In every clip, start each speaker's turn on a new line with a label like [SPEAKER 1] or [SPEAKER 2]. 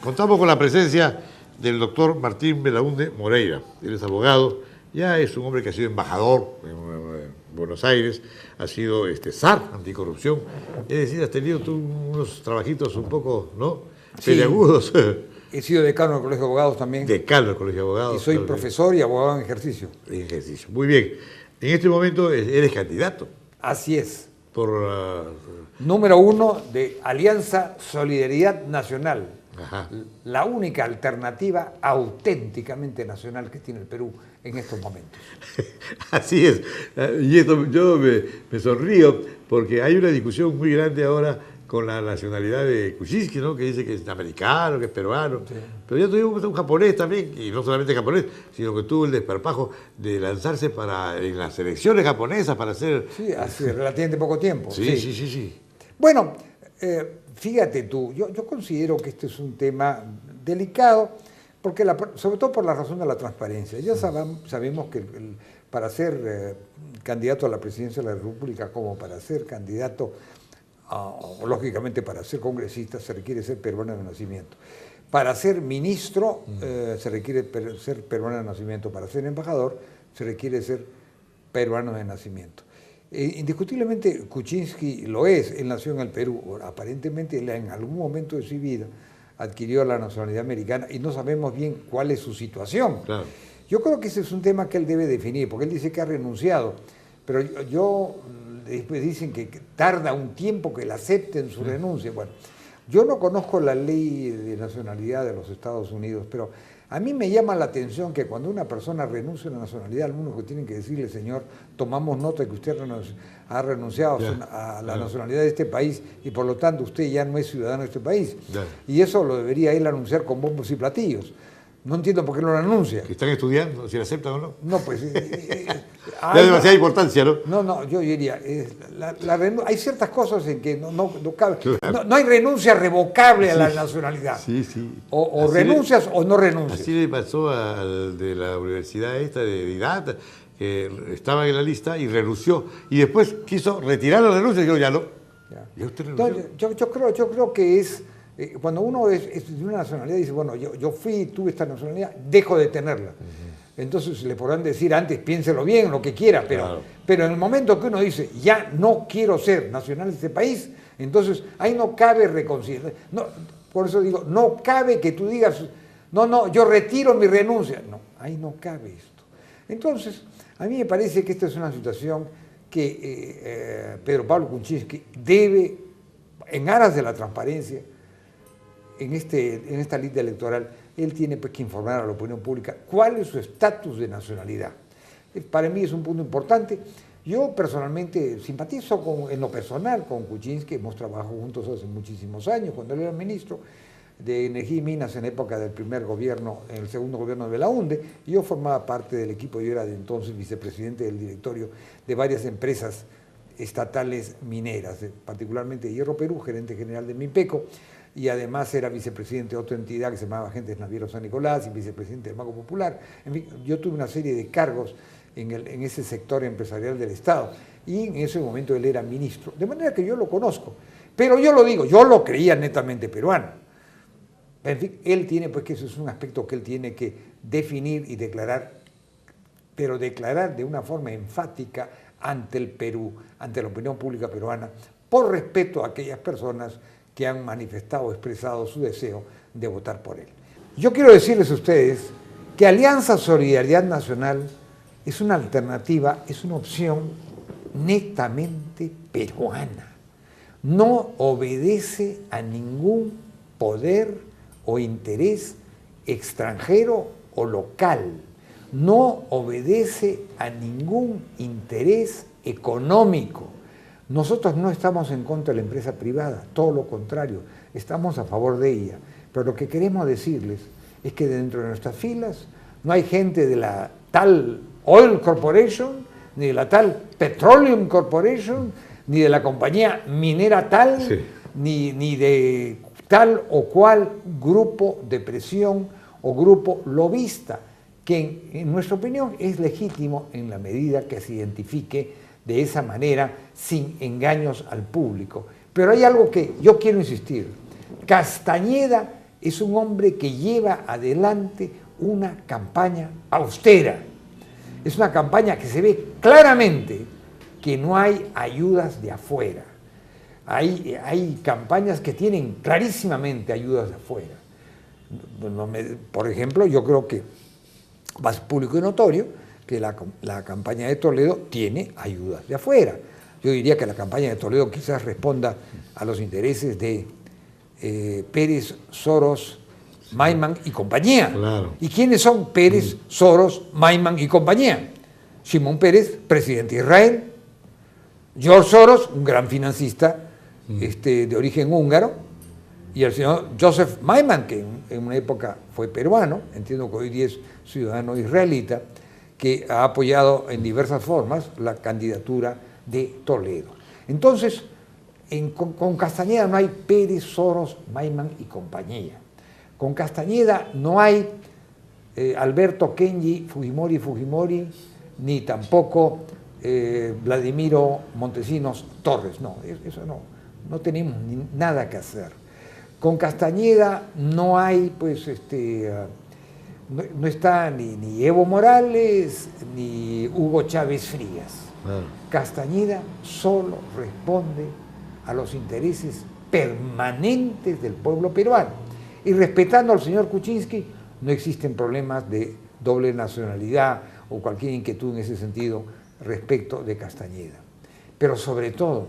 [SPEAKER 1] Contamos con la presencia del doctor Martín Belaúnde Moreira. Él es abogado, ya es un hombre que ha sido embajador en Buenos Aires, ha sido SAR, anticorrupción. Es decir, has tenido tú unos trabajitos un poco, ¿no?
[SPEAKER 2] Sí.
[SPEAKER 1] Peliagudos.
[SPEAKER 2] He sido decano del Colegio de Abogados también.
[SPEAKER 1] Decano del Colegio de Abogados.
[SPEAKER 2] Y soy profesor y abogado en ejercicio.
[SPEAKER 1] En ejercicio. Muy bien. En este momento eres candidato.
[SPEAKER 2] Así es.
[SPEAKER 1] Por...
[SPEAKER 2] Número 1 de Alianza Solidaridad Nacional.
[SPEAKER 1] Ajá.
[SPEAKER 2] La única alternativa auténticamente nacional que tiene el Perú en estos momentos.
[SPEAKER 1] Así es. Y esto yo me sonrío porque hay una discusión muy grande ahora con la nacionalidad de Kuczynski, ¿no? Que dice que es americano, que es peruano. Sí. Pero ya tuvimos un japonés también, y no solamente japonés, sino que tuvo el desparpajo de lanzarse en las elecciones japonesas para hacer...
[SPEAKER 2] Sí, hace relativamente poco tiempo.
[SPEAKER 1] Sí.
[SPEAKER 2] Bueno, fíjate tú, yo considero que este es un tema delicado, porque sobre todo por la razón de la transparencia. Ya sabemos que para ser candidato a la presidencia de la República, como para ser candidato, lógicamente para ser congresista, se requiere ser peruano de nacimiento. Para ser ministro se requiere ser peruano de nacimiento. Para ser embajador se requiere ser peruano de nacimiento. Indiscutiblemente Kuczynski lo es, él nació en el Perú, aparentemente él en algún momento de su vida adquirió la nacionalidad americana y no sabemos bien cuál es su situación.
[SPEAKER 1] Claro.
[SPEAKER 2] Yo creo que ese es un tema que él debe definir, porque él dice que ha renunciado, pero después dicen que tarda un tiempo que él acepte en su renuncia. Bueno, yo no conozco la ley de nacionalidad de los Estados Unidos, pero a mí me llama la atención que cuando una persona renuncia a la nacionalidad, algunos que tienen que decirle, señor, tomamos nota de que usted ha renunciado a la nacionalidad de este país y por lo tanto usted ya no es ciudadano de este país. Y eso lo debería él anunciar con bombos y platillos. No entiendo por qué no lo anuncia.
[SPEAKER 1] ¿Que están estudiando, si lo aceptan o no?
[SPEAKER 2] No, pues...
[SPEAKER 1] da demasiada importancia, ¿no?
[SPEAKER 2] No, yo diría, hay ciertas cosas en que no cabe. Claro. No hay renuncia revocable a la nacionalidad.
[SPEAKER 1] Sí.
[SPEAKER 2] O renuncias o no renuncias.
[SPEAKER 1] Así le pasó al de la universidad de Didata, que estaba en la lista y renunció. Y después quiso retirar la renuncia y dijo, ya no. ¿Y usted renunció?
[SPEAKER 2] Yo creo que es... cuando uno es de una nacionalidad y dice, bueno, yo tuve esta nacionalidad, dejo de tenerla. Entonces le podrán decir antes, piénselo bien, lo que quiera, pero en el momento que uno dice, ya no quiero ser nacional de este país, entonces ahí no cabe reconciliar. No, por eso digo, no cabe que tú digas, no, yo retiro mi renuncia. No, ahí no cabe esto. Entonces, a mí me parece que esta es una situación que Pedro Pablo Kuczynski debe, en aras de la transparencia, en esta lista electoral, él tiene pues que informar a la opinión pública cuál es su estatus de nacionalidad. Para mí es un punto importante. Yo personalmente simpatizo en lo personal con Kuczynski, hemos trabajado juntos hace muchísimos años, cuando él era ministro de Energía y Minas en época del primer gobierno, en el segundo gobierno de Belaúnde, y yo formaba parte del equipo, yo era de entonces vicepresidente del directorio de varias empresas estatales mineras, particularmente Hierro Perú, gerente general de MIPECO, y además era vicepresidente de otra entidad que se llamaba Agentes Navieros San Nicolás y vicepresidente del Banco Popular. En fin, yo tuve una serie de cargos en ese sector empresarial del Estado y en ese momento él era ministro, de manera que yo lo conozco. Pero yo lo digo, yo lo creía netamente peruano. En fin, él tiene, pues que eso es un aspecto que él tiene que definir y declarar, pero declarar de una forma enfática ante el Perú, ante la opinión pública peruana, por respeto a aquellas personas que han manifestado, expresado su deseo de votar por él. Yo quiero decirles a ustedes que Alianza Solidaridad Nacional es una alternativa, es una opción netamente peruana. No obedece a ningún poder o interés extranjero o local. No obedece a ningún interés económico. Nosotros no estamos en contra de la empresa privada, todo lo contrario, estamos a favor de ella. Pero lo que queremos decirles es que dentro de nuestras filas no hay gente de la tal Oil Corporation, ni de la tal Petroleum Corporation, ni de la compañía minera tal, ni de tal o cual grupo de presión o grupo lobista, que en nuestra opinión es legítimo en la medida que se identifique de esa manera, sin engaños al público. Pero hay algo que yo quiero insistir. Castañeda es un hombre que lleva adelante una campaña austera. Es una campaña que se ve claramente que no hay ayudas de afuera. Hay campañas que tienen clarísimamente ayudas de afuera. Por ejemplo, yo creo que va a ser público y notorio que la campaña de Toledo tiene ayudas de afuera. Yo diría que la campaña de Toledo quizás responda a los intereses de Pérez, Soros, Maiman y compañía.
[SPEAKER 1] Claro.
[SPEAKER 2] ¿Y quiénes son Pérez, Soros, Maiman y compañía? Shimon Peres, presidente de Israel; George Soros, un gran financista de origen húngaro; y el señor Joseph Maiman, que en una época fue peruano, entiendo que hoy día es ciudadano israelita, que ha apoyado en diversas formas la candidatura de Toledo. Entonces, con Castañeda no hay Pérez, Soros, Maiman y compañía. Con Castañeda no hay Alberto Kenji Fujimori, ni tampoco Vladimiro Montesinos Torres. No, eso no tenemos nada que hacer. Con Castañeda no hay, pues, no está ni Evo Morales ni Hugo Chávez Frías. Castañeda solo responde a los intereses permanentes del pueblo peruano. Y respetando al señor Kuczynski, no existen problemas de doble nacionalidad o cualquier inquietud en ese sentido respecto de Castañeda. Pero sobre todo,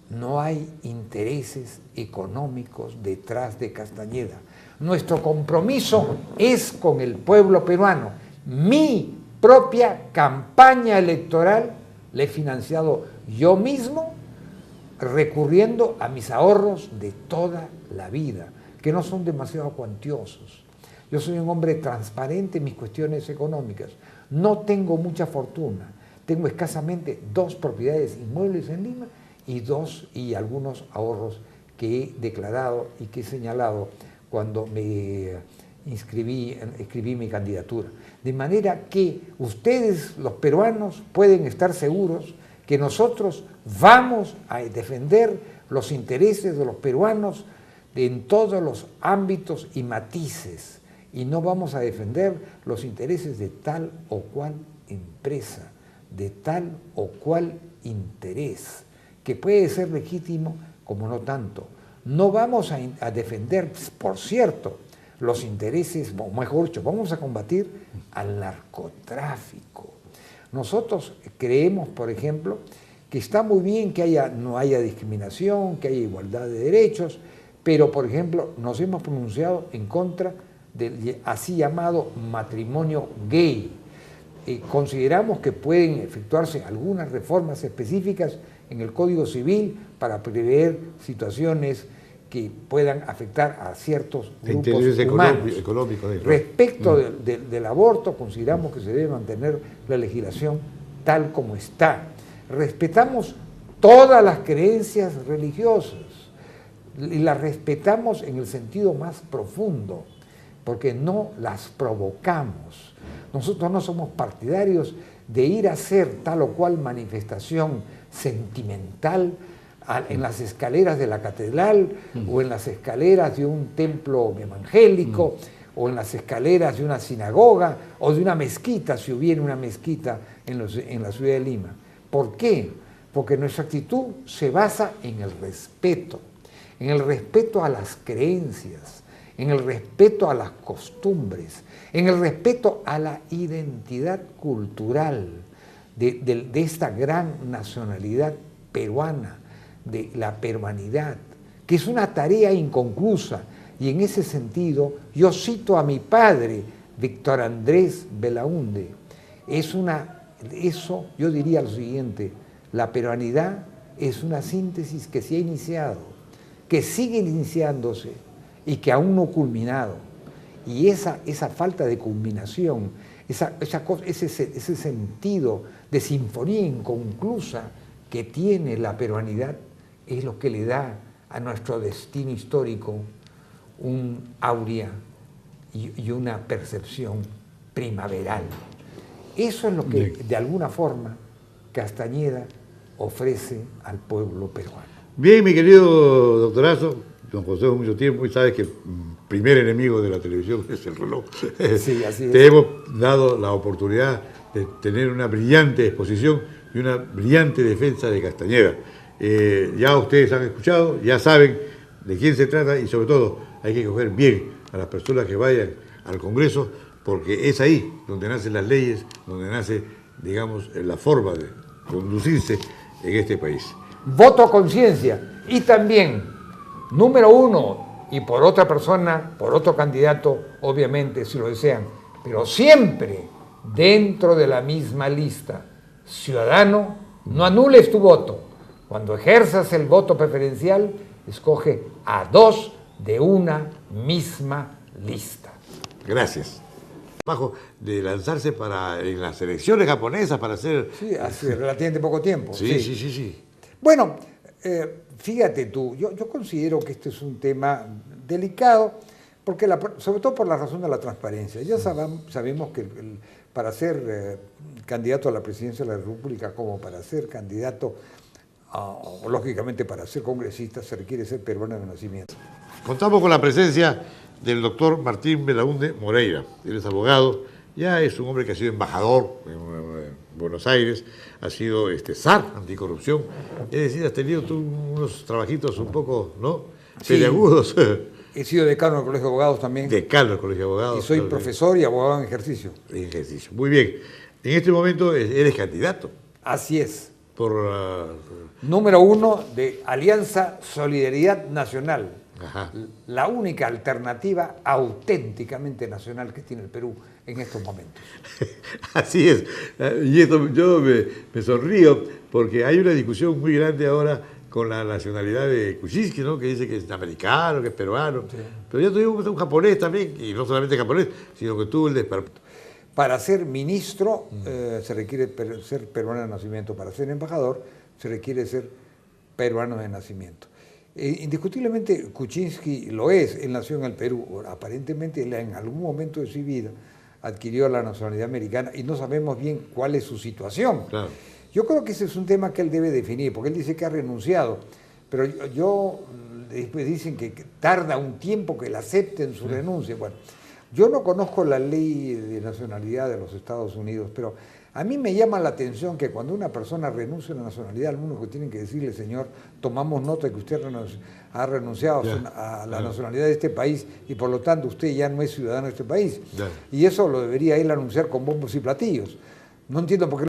[SPEAKER 2] no hay intereses económicos detrás de Castañeda. Nuestro compromiso es con el pueblo peruano. Mi propia campaña electoral la he financiado yo mismo, recurriendo a mis ahorros de toda la vida, que no son demasiado cuantiosos. Yo soy un hombre transparente en mis cuestiones económicas. No tengo mucha fortuna. Tengo escasamente 2 propiedades inmuebles en Lima y algunos ahorros que he declarado y que he señalado cuando me escribí mi candidatura. De manera que ustedes, los peruanos, pueden estar seguros que nosotros vamos a defender los intereses de los peruanos en todos los ámbitos y matices, y no vamos a defender los intereses de tal o cual empresa, de tal o cual interés, que puede ser legítimo como no tanto. No vamos a defender, por cierto, los intereses, o mejor dicho, vamos a combatir al narcotráfico. Nosotros creemos, por ejemplo, que está muy bien que no haya discriminación, que haya igualdad de derechos, pero, por ejemplo, nos hemos pronunciado en contra del así llamado matrimonio gay. Consideramos que pueden efectuarse algunas reformas específicas en el Código Civil para prever situaciones que puedan afectar a ciertos grupos humanos. Respecto del aborto, consideramos que se debe mantener la legislación tal como está. Respetamos todas las creencias religiosas y las respetamos en el sentido más profundo, porque no las provocamos. Nosotros no somos partidarios de ir a hacer tal o cual manifestación sentimental en las escaleras de la catedral o en las escaleras de un templo evangélico o en las escaleras de una sinagoga o de una mezquita, si hubiera una mezquita en la ciudad de Lima. ¿Por qué? Porque nuestra actitud se basa en el respeto a las creencias, en el respeto a las costumbres, en el respeto a la identidad cultural de esta gran nacionalidad peruana, de la peruanidad, que es una tarea inconclusa. Y en ese sentido, yo cito a mi padre, Víctor Andrés Belaúnde. Yo diría lo siguiente: la peruanidad es una síntesis que se ha iniciado, que sigue iniciándose y que aún no ha culminado. Y esa falta de culminación, ese sentido de sinfonía inconclusa que tiene la peruanidad, es lo que le da a nuestro destino histórico un áurea y una percepción primaveral. Eso es lo que, de alguna forma, Castañeda ofrece al pueblo peruano.
[SPEAKER 1] Bien, mi querido doctorazo, nos conocemos mucho tiempo y sabes que el primer enemigo de la televisión es el reloj.
[SPEAKER 2] Sí, así es.
[SPEAKER 1] Te hemos dado la oportunidad de tener una brillante exposición y una brillante defensa de Castañeda. Ya ustedes han escuchado, ya saben de quién se trata y sobre todo hay que coger bien a las personas que vayan al Congreso porque es ahí donde nacen las leyes, donde nace, digamos, la forma de conducirse en este país.
[SPEAKER 2] Voto a conciencia y también, número uno, y por otra persona, por otro candidato, obviamente, si lo desean, pero siempre dentro de la misma lista. Ciudadano, no anules tu voto. Cuando ejerzas el voto preferencial, escoge a 2 de una misma lista.
[SPEAKER 1] Gracias. Bajo de lanzarse en las elecciones japonesas para hacer...
[SPEAKER 2] Sí, hace relativamente poco tiempo.
[SPEAKER 1] Sí.
[SPEAKER 2] Bueno, fíjate tú, yo considero que este es un tema delicado, porque sobre todo por la razón de la transparencia. Ya sabemos que para ser candidato a la presidencia de la República, como para ser candidato, o lógicamente para ser congresista, se requiere ser peruano de nacimiento.
[SPEAKER 1] Contamos con la presencia del doctor Martín Belaúnde Moreira. Él es abogado, ya es un hombre que ha sido embajador en Buenos Aires, ha sido SAR, anticorrupción, es decir, has tenido tú unos trabajitos un poco, ¿no?, peliagudos.
[SPEAKER 2] He sido decano del Colegio de Abogados también.
[SPEAKER 1] Decano del Colegio de Abogados.
[SPEAKER 2] Y soy profesor y abogado en ejercicio.
[SPEAKER 1] En ejercicio, muy bien. En este momento eres candidato.
[SPEAKER 2] Así es.
[SPEAKER 1] Por...
[SPEAKER 2] Número 1 de Alianza Solidaridad Nacional.
[SPEAKER 1] Ajá.
[SPEAKER 2] La única alternativa auténticamente nacional que tiene el Perú en estos momentos.
[SPEAKER 1] Así es. Y esto, yo me sonrío porque hay una discusión muy grande ahora con la nacionalidad de Kuczynski, ¿no?, que dice que es americano, que es peruano. Sí. Pero ya tuvimos un japonés también, y no solamente japonés, sino que tuvo el despertar.
[SPEAKER 2] Para ser ministro se requiere ser peruano de nacimiento. Para ser embajador se requiere ser peruano de nacimiento. Indiscutiblemente Kuczynski lo es, él nació en el Perú, aparentemente él en algún momento de su vida adquirió la nacionalidad americana y no sabemos bien cuál es su situación.
[SPEAKER 1] Claro.
[SPEAKER 2] Yo creo que ese es un tema que él debe definir, porque él dice que ha renunciado, pero después dicen que tarda un tiempo que él acepte en su renuncia. Bueno, yo no conozco la ley de nacionalidad de los Estados Unidos, pero a mí me llama la atención que cuando una persona renuncia a la nacionalidad, algunos que tienen que decirle, señor, tomamos nota de que usted ha renunciado a la nacionalidad de este país y por lo tanto usted ya no es ciudadano de este país. Y eso lo debería él anunciar con bombos y platillos. No entiendo por qué